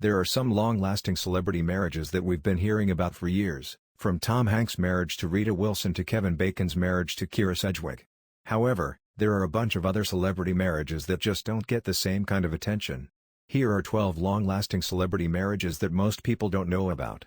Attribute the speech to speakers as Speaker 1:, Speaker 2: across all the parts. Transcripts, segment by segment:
Speaker 1: There are some long-lasting celebrity marriages that we've been hearing about for years, from Tom Hanks' marriage to Rita Wilson to Kevin Bacon's marriage to Kyra Sedgwick. However, there are a bunch of other celebrity marriages that just don't get the same kind of attention. Here are 12 long-lasting celebrity marriages that most people don't know about.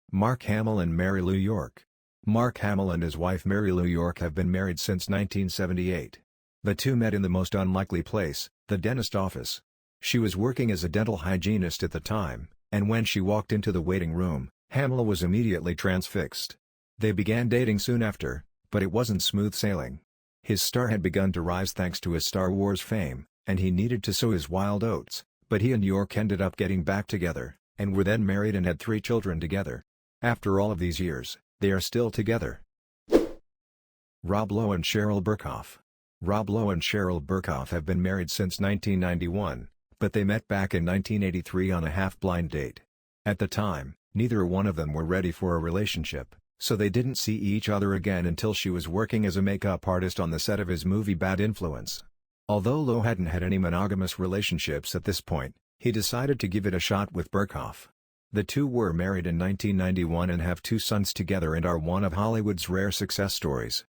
Speaker 1: Mark Hamill and Marilou York. Mark Hamill and his wife Marilou York have been married since 1978. The two met in the most unlikely place, the dentist office. She was working as a dental hygienist at the time, and when she walked into the waiting room, Hamill was immediately transfixed. They began dating soon after, but it wasn't smooth sailing. His star had begun to rise thanks to his Star Wars fame, and he needed to sow his wild oats, but he and York ended up getting back together, and were then married and had 3 children together. After all of these years, they are still together. Lowe and Sheryl Berkoff. Lowe and Sheryl Berkoff have been married since 1991, but they met back in 1983 on a half-blind date. At the time, neither one of them were ready for a relationship, so they didn't see each other again until she was working as a makeup artist on the set of his movie Bad Influence. Although Lowe hadn't had any monogamous relationships at this point, he decided to give it a shot with Berkoff. The two were married in 1991 and have 2 sons together and are one of Hollywood's rare success stories.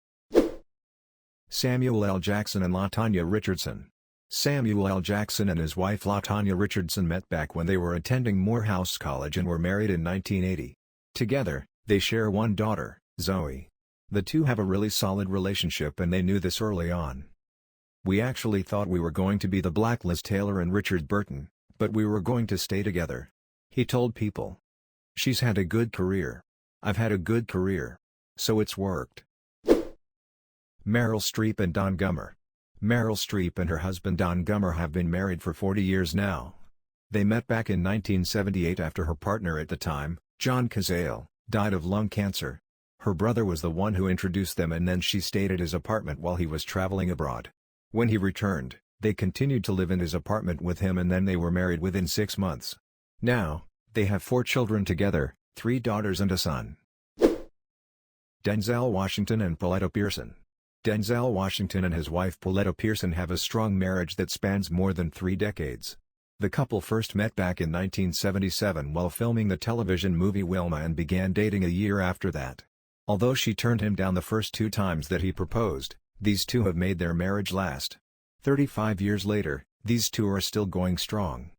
Speaker 1: Samuel L. Jackson and LaTanya Richardson. Samuel L. Jackson and his wife LaTanya Richardson met back when they were attending Morehouse College and were married in 1980. Together, they share one daughter, Zoe. The two have a really solid relationship and they knew this early on. "We actually thought we were going to be the Black Liz Taylor and Richard Burton, but we were going to stay together," he told People. "She's had a good career. I've had a good career. So it's worked." Meryl Streep and Don Gummer. Meryl Streep and her husband Don Gummer have been married for 40 years now. They met back in 1978 after her partner at the time, John Cazale, died of lung cancer. Her brother was the one who introduced them and then she stayed at his apartment while he was traveling abroad. When he returned, they continued to live in his apartment with him and then they were married within 6 months. Now, they have 4 children together, 3 daughters and a son. Denzel Washington and Pauletta Pearson. Denzel Washington and his wife Pauletta Pearson have a strong marriage that spans more than 3 decades. The couple first met back in 1977 while filming the television movie Wilma and began dating a year after that. Although she turned him down the first 2 times that he proposed, these two have made their marriage last. 35 years later, these two are still going strong.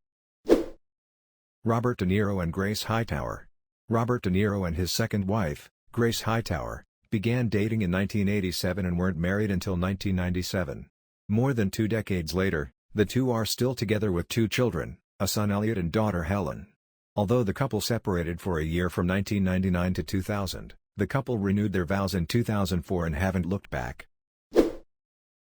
Speaker 1: Robert De Niro and Grace Hightower. Robert De Niro and his second wife, Grace Hightower, began dating in 1987 and weren't married until 1997. More than 2 decades later, the two are still together with 2 children, a son Elliot and daughter Helen. Although the couple separated for a year from 1999 to 2000, the couple renewed their vows in 2004 and haven't looked back.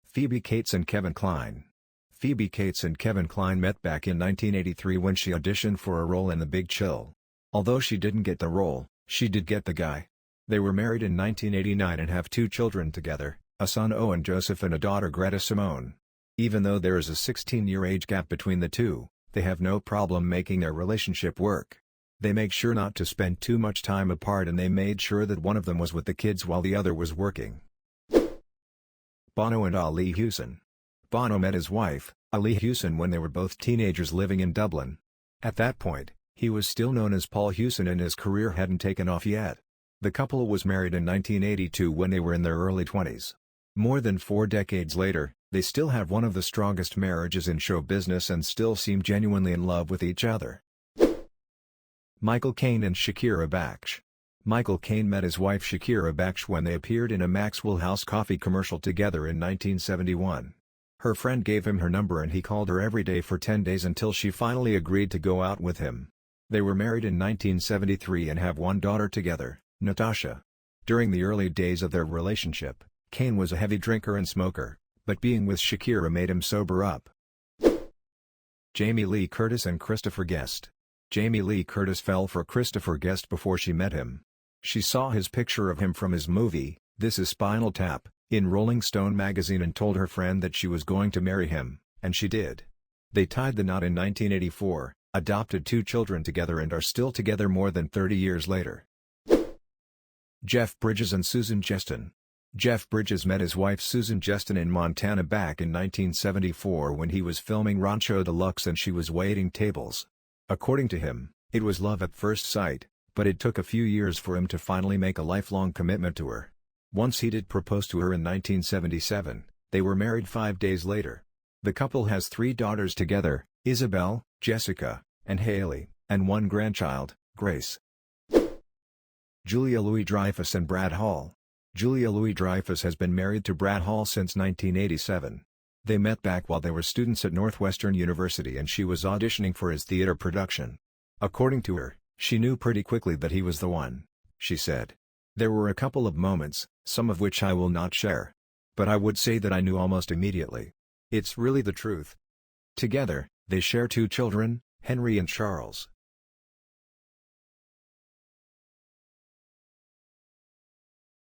Speaker 1: Phoebe Cates and Kevin Kline. Phoebe Cates and Kevin Kline met back in 1983 when she auditioned for a role in The Big Chill. Although she didn't get the role, she did get the guy. They were married in 1989 and have 2 children together, a son Owen Joseph and a daughter Greta Simone. Even though there is a 16-year age gap between the two, they have no problem making their relationship work. They make sure not to spend too much time apart and they made sure that one of them was with the kids while the other was working. Bono and Ali Hewson. Bono met his wife, Ali Hewson, when they were both teenagers living in Dublin. At that point, he was still known as Paul Hewson and his career hadn't taken off yet. The couple was married in 1982 when they were in their early 20s. More than 4 decades later, they still have one of the strongest marriages in show business and still seem genuinely in love with each other. Michael Caine and Shakira Baksh. Michael Caine met his wife Shakira Baksh when they appeared in a Maxwell House coffee commercial together in 1971. Her friend gave him her number and he called her every day for 10 days until she finally agreed to go out with him. They were married in 1973 and have 1 daughter together, Natasha. During the early days of their relationship, Caine was a heavy drinker and smoker, but being with Shakira made him sober up. Jamie Lee Curtis and Christopher Guest. Jamie Lee Curtis fell for Christopher Guest before she met him. She saw his picture of him from his movie, This Is Spinal Tap, in Rolling Stone magazine and told her friend that she was going to marry him, and she did. They tied the knot in 1984, adopted 2 children together and are still together more than 30 years later. Jeff Bridges and Susan Geston. Jeff Bridges met his wife Susan Geston in Montana back in 1974 when he was filming Rancho Deluxe and she was waiting tables. According to him, it was love at first sight, but it took a few years for him to finally make a lifelong commitment to her. Once he did propose to her in 1977, they were married 5 days later. The couple has 3 daughters together, Isabel, Jessica, and Haley, and 1 grandchild, Grace. Julia Louis-Dreyfus and Brad Hall. Julia Louis-Dreyfus has been married to Brad Hall since 1987. They met back while they were students at Northwestern University and she was auditioning for his theater production. According to her, she knew pretty quickly that he was the one, she said. There were a couple of moments, some of which I will not share. But I would say that I knew almost immediately. It's really the truth. Together, they share 2 children, Henry and Charles.